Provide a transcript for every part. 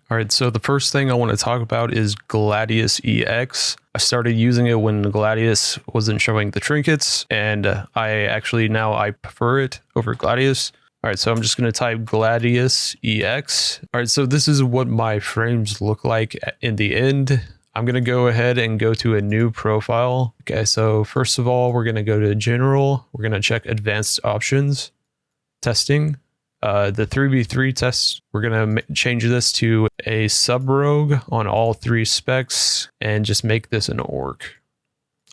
All right, so the first thing I want to talk about is GladiusEX. I started using it when Gladius wasn't showing the trinkets, and I prefer it over Gladius. All right, so I'm just going to type GladiusEX. All right, so this is what my frames look like in the end. I'm going to go ahead and go to a new profile. Okay, so first of all, we're going to go to General. We're going to check Advanced Options, Testing. The 3v3 test, we're going to change this to a sub-rogue on all 3 specs and just make this an orc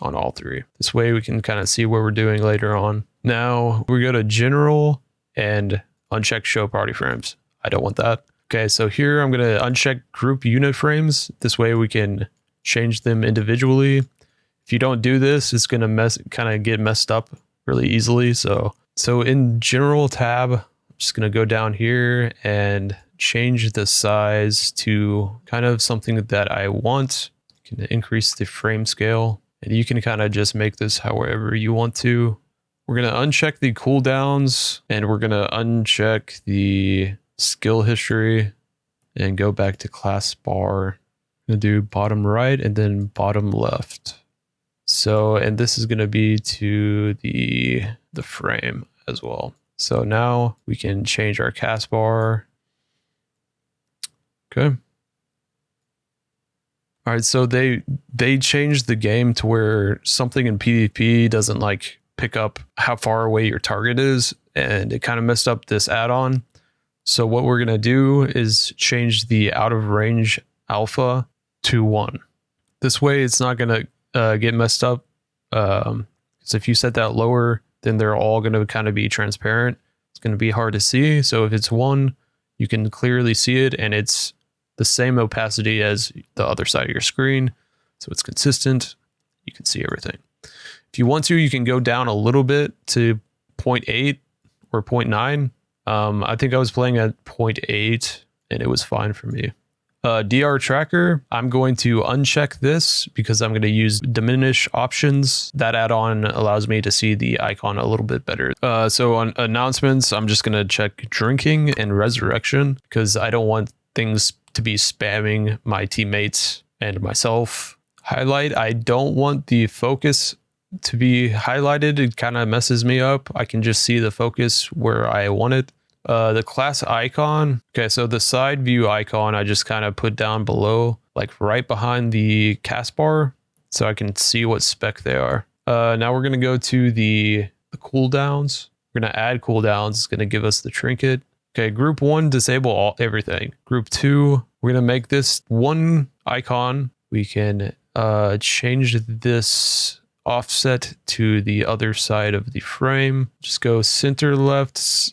on all 3. This way we can kind of see what we're doing later on. Now we go to General and uncheck Show Party Frames. I don't want that. Okay, so here I'm going to uncheck Group Unit Frames. This way we can change them individually. If you don't do this, it's going to kind of get messed up really easily. So in General tab, I'm just going to go down here and change the size to kind of something that I want. You can increase the frame scale, and you can kind of just make this however you want to. We're going to uncheck the cooldowns, and we're going to uncheck the skill history and go back to class bar. I'm going to do bottom right and then bottom left. So, and this is going to be to the frame as well. So now we can change our cast bar. Okay. All right, so they changed the game to where something in PvP doesn't like pick up how far away your target is, and it kind of messed up this add-on. So what we're gonna do is change the out of range alpha to 1. This way it's not gonna get messed up. Because if you set that lower, then they're all going to kind of be transparent. It's going to be hard to see. So if it's 1, you can clearly see it, and it's the same opacity as the other side of your screen. So it's consistent. You can see everything. If you want to, you can go down a little bit to 0.8 or 0.9. I think I was playing at 0.8 and it was fine for me. DR Tracker, I'm going to uncheck this because I'm going to use Diminish options. That add-on allows me to see the icon a little bit better. So on announcements, I'm just going to check Drinking and Resurrection because I don't want things to be spamming my teammates and myself. Highlight, I don't want the focus to be highlighted. It kind of messes me up. I can just see the focus where I want it. The class icon. Okay, so the side view icon, I just kind of put down below, like right behind the cast bar, so I can see what spec they are. Now we're going to go to the cooldowns. We're going to add cooldowns. It's going to give us the trinket. Okay, group 1, disable everything. Group 2, we're going to make this one icon. We can change this offset to the other side of the frame. Just go center left,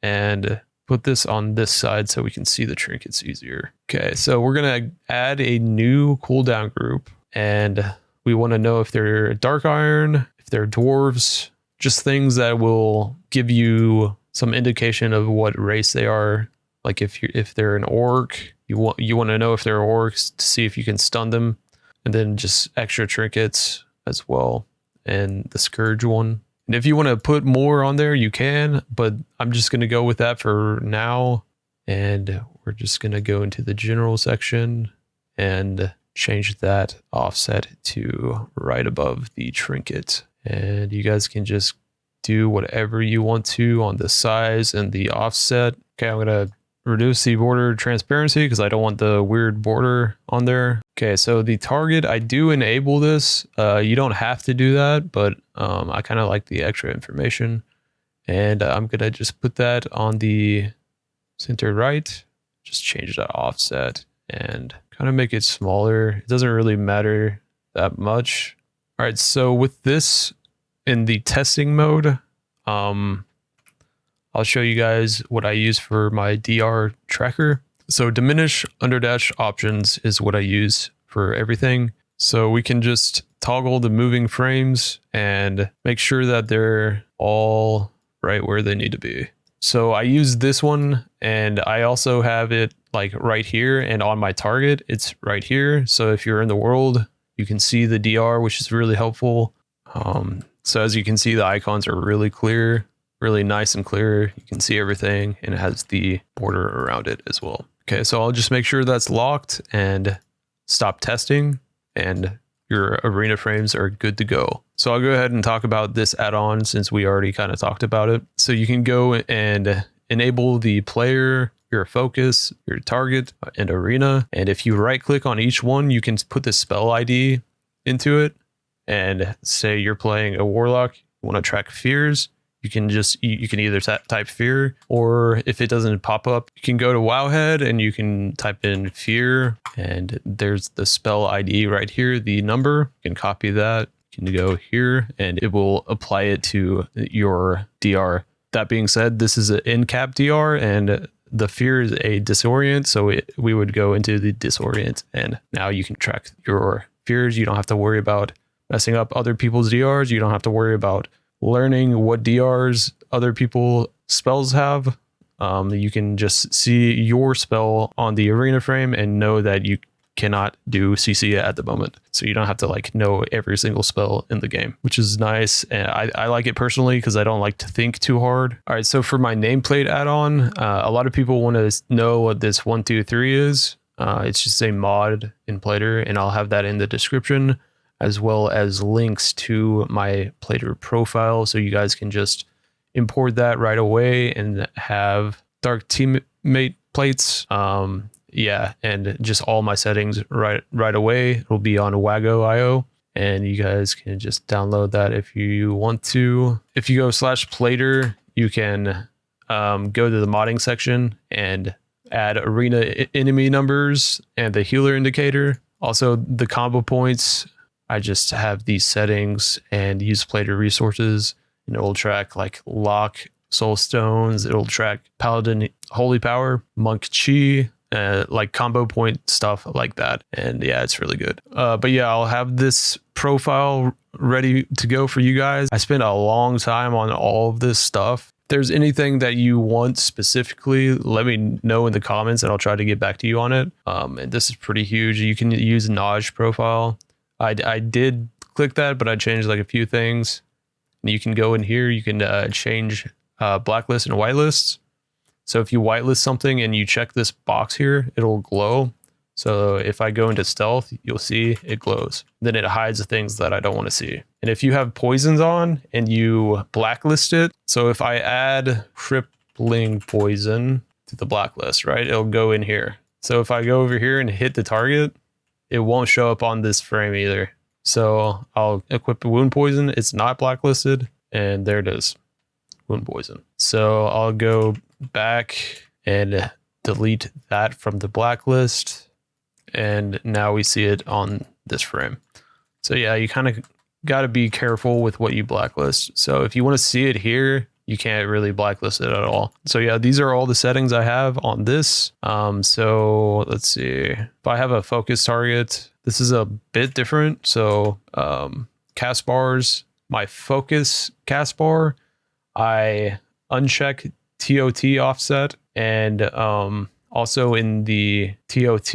and put this on this side so we can see the trinkets easier. Okay, so we're gonna add a new cooldown group, and we want to know if they're dark iron, if they're dwarves, just things that will give you some indication of what race they are. Like if they're an orc, you want to know if they're orcs to see if you can stun them. And then just extra trinkets as well, and the Scourge one. And if you want to put more on there, you can, but I'm just going to go with that for now. And we're just going to go into the general section and change that offset to right above the trinket. And you guys can just do whatever you want to on the size and the offset. Okay, I'm going to reduce the border transparency because I don't want the weird border on there. Okay, so the target, I do enable this. You don't have to do that, but I kind of like the extra information. And I'm going to just put that on the center right. Just change that offset and kind of make it smaller. It doesn't really matter that much. All right, so with this in the testing mode, I'll show you guys what I use for my DR tracker. So diminish _ options is what I use for everything. So we can just toggle the moving frames and make sure that they're all right where they need to be. So I use this one, and I also have it like right here, and on my target, it's right here. So if you're in the world, you can see the DR, which is really helpful. So as you can see, the icons are really clear. really nice and clear. You can see everything, and it has the border around it as well. Okay, so I'll just make sure that's locked and stop testing, and your arena frames are good to go. So I'll go ahead and talk about this add-on since we already kind of talked about it. So you can go and enable the player, your focus, your target, and arena. And if you right click on each one, you can put the spell ID into it. And say you're playing a warlock, you want to track fears, you can either type fear, or if it doesn't pop up, you can go to Wowhead and you can type in fear, and there's the spell ID right here, the number. You can copy that, you can go here, and it will apply it to your DR. That being said, this is an in-cap DR, and the fear is a disorient, so we would go into the disorient, and now you can track your fears. You don't have to worry about messing up other people's DRs. You don't have to worry about learning what DRs other people spells have. You can just see your spell on the arena frame and know that you cannot do CC at the moment. So you don't have to like know every single spell in the game, which is nice. And I like it personally because I don't like to think too hard. All right, so for my nameplate add-on, a lot of people want to know what this 123 is. It's just a mod in Plater, and I'll have that in the description, as well as links to my Plater profile, so you guys can just import that right away and have dark teammate plates. Yeah, and just all my settings right away. It'll be on Wago.io, and you guys can just download that if you want to. If you go /Plater, you can go to the modding section and add arena enemy numbers and the healer indicator. Also the combo points. I just have these settings and use Plater resources, and it will track like lock, soul stones. It'll track paladin holy power, monk chi, like combo point stuff like that. And yeah, it's really good. But yeah, I'll have this profile ready to go for you guys. I spent a long time on all of this stuff. If there's anything that you want specifically, let me know in the comments and I'll try to get back to you on it. And this is pretty huge. You can use Naj profile. I did click that, but I changed like a few things. And you can go in here, you can change blacklist and whitelists. So if you whitelist something and you check this box here, it'll glow. So if I go into stealth, you'll see it glows. Then it hides the things that I don't want to see. And if you have poisons on and you blacklist it, so if I add crippling poison to the blacklist, right, it'll go in here. So if I go over here and hit the target, it won't show up on this frame either. So I'll equip wound poison. It's not blacklisted, and there it is, wound poison. So I'll go back and delete that from the blacklist, and now we see it on this frame. So yeah, you kind of got to be careful with what you blacklist. So if you want to see it here, you can't really blacklist it at all. So yeah, these are all the settings I have on this. So let's see. If I have a focus target, this is a bit different. So cast bars, my focus cast bar, I uncheck TOT offset, and also in the TOT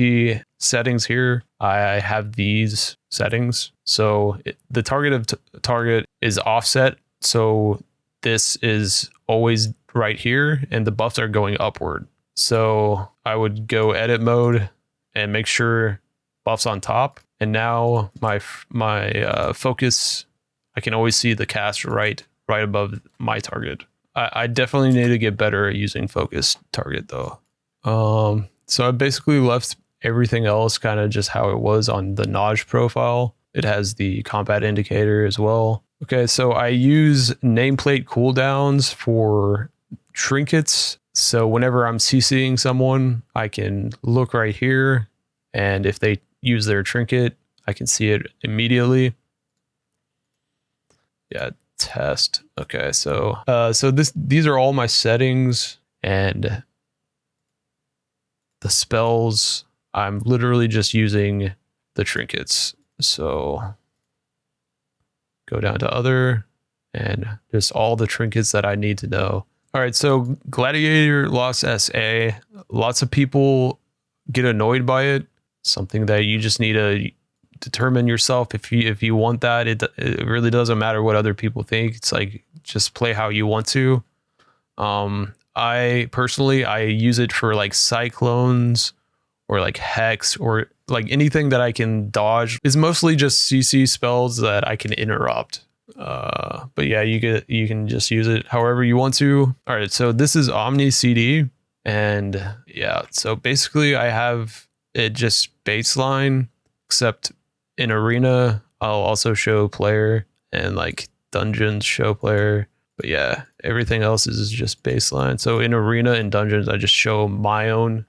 settings here, I have these settings. So the target is offset. So this is always right here, and the buffs are going upward. So I would go edit mode and make sure buffs on top. And now my focus, I can always see the cast right above my target. I definitely need to get better at using focus target though. So I basically left everything else kind of just how it was on the Naj profile. It has the combat indicator as well. Okay, so I use nameplate cooldowns for trinkets. So whenever I'm CCing someone, I can look right here, and if they use their trinket, I can see it immediately. Yeah, test. Okay, so these are all my settings, and the spells, I'm literally just using the trinkets. So go down to other, and just all the trinkets that I need to know. All right, so GladiatorlosSA, lots of people get annoyed by it. Something that you just need to determine yourself if you want that. It really doesn't matter what other people think. It's like, just play how you want to. I personally, I use it for like cyclones or like hex or like anything that I can dodge. It's mostly just CC spells that I can interrupt. But yeah, you can just use it however you want to. All right, so this is OmniCD, and yeah, so basically I have it just baseline, except in arena I'll also show player, and like dungeons show player. But yeah, everything else is just baseline. So in arena and dungeons, I just show my own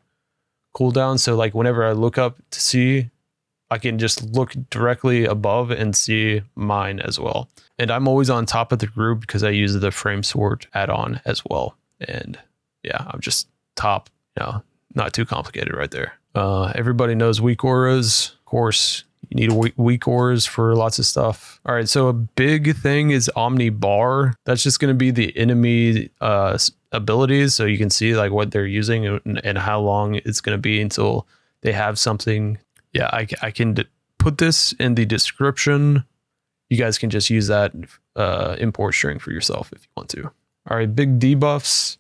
cooldown. So like whenever I look up to see, I can just look directly above and see mine as well. And I'm always on top of the group because I use the frame sort add-on as well. And yeah, I'm just top, not too complicated right there. Everybody knows WeakAuras. Of course, you need WeakAuras for lots of stuff. All right, so a big thing is Omnibar. That's just going to be the enemy abilities, so you can see like what they're using and how long it's going to be until they have something. Yeah, I can put this in the description. You guys can just use that import string for yourself if you want to. All right, BigDebuffs.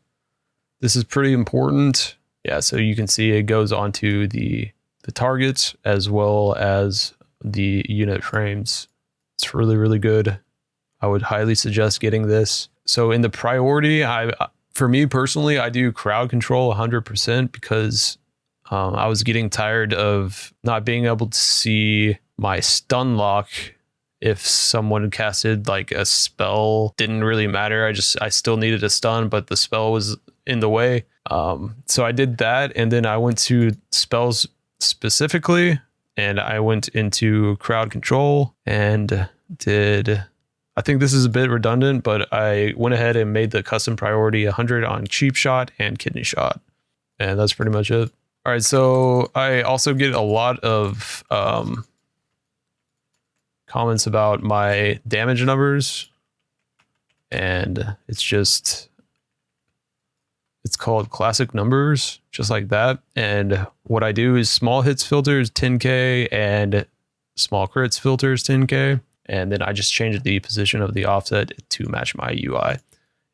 This is pretty important. Yeah, so you can see it goes onto the targets as well as the unit frames. It's really, really good. I would highly suggest getting this. So in the priority, for me personally, I do crowd control 100% because I was getting tired of not being able to see my stun lock. If someone casted like a spell, didn't really matter. I still needed a stun, but the spell was in the way. So I did that, and then I went to spells specifically, and I went into crowd control and did, I think this is a bit redundant, but I went ahead and made the custom priority 100 on cheap shot and kidney shot, and that's pretty much it. All right, so I also get a lot of comments about my damage numbers, and it's called ClassicNumbers, just like that. And what I do is small hits filters 10K and small crits filters 10K. And then I just change the position of the offset to match my UI.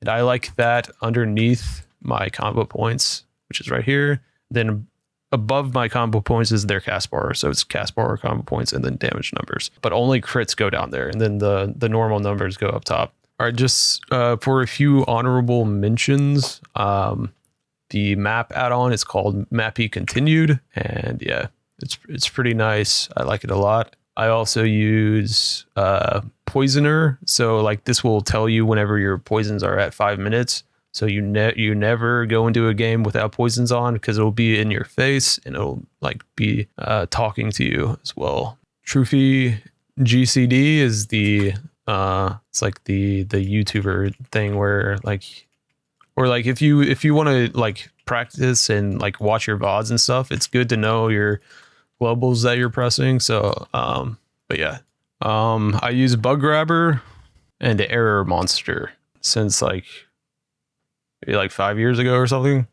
And I like that underneath my combo points, which is right here. Then above my combo points is their cast bar. So it's cast bar, combo points, and then damage numbers. But only crits go down there. And then the normal numbers go up top. All right, just for a few honorable mentions, the map add-on is called Mappy Continued, and yeah, it's pretty nice. I like it a lot. I also use Poisoner, so like this will tell you whenever your poisons are at 5 minutes. So you never go into a game without poisons on because it'll be in your face and it'll like be talking to you as well. TrufiGCD is the it's like the YouTuber thing where like, or like if you want to like practice and like watch your VODs and stuff, it's good to know your globals that you're pressing. So but yeah, I use BugGrabber and ErrorMonster since like maybe like 5 years ago or something.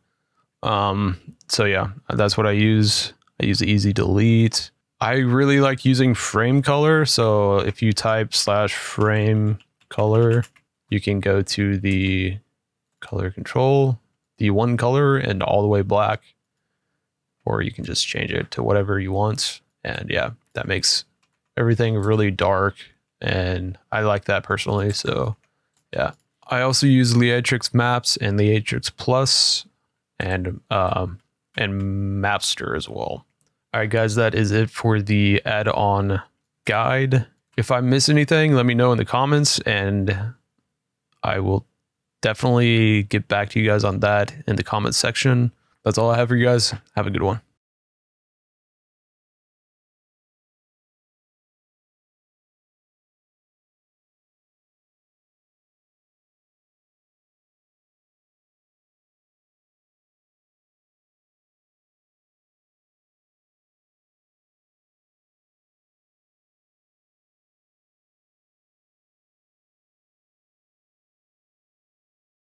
So yeah, that's what I use. I use easy delete. I really like using FrameColor. So if you type /FrameColor, you can go to the color control, the one color and all the way black, or you can just change it to whatever you want. And yeah, that makes everything really dark. And I like that personally. So yeah, I also use Leatrix maps and Leatrix Plus and Mapster as well. All right, guys, that is it for the add-on guide. If I miss anything, let me know in the comments, and I will definitely get back to you guys on that in the comments section. That's all I have for you guys. Have a good one.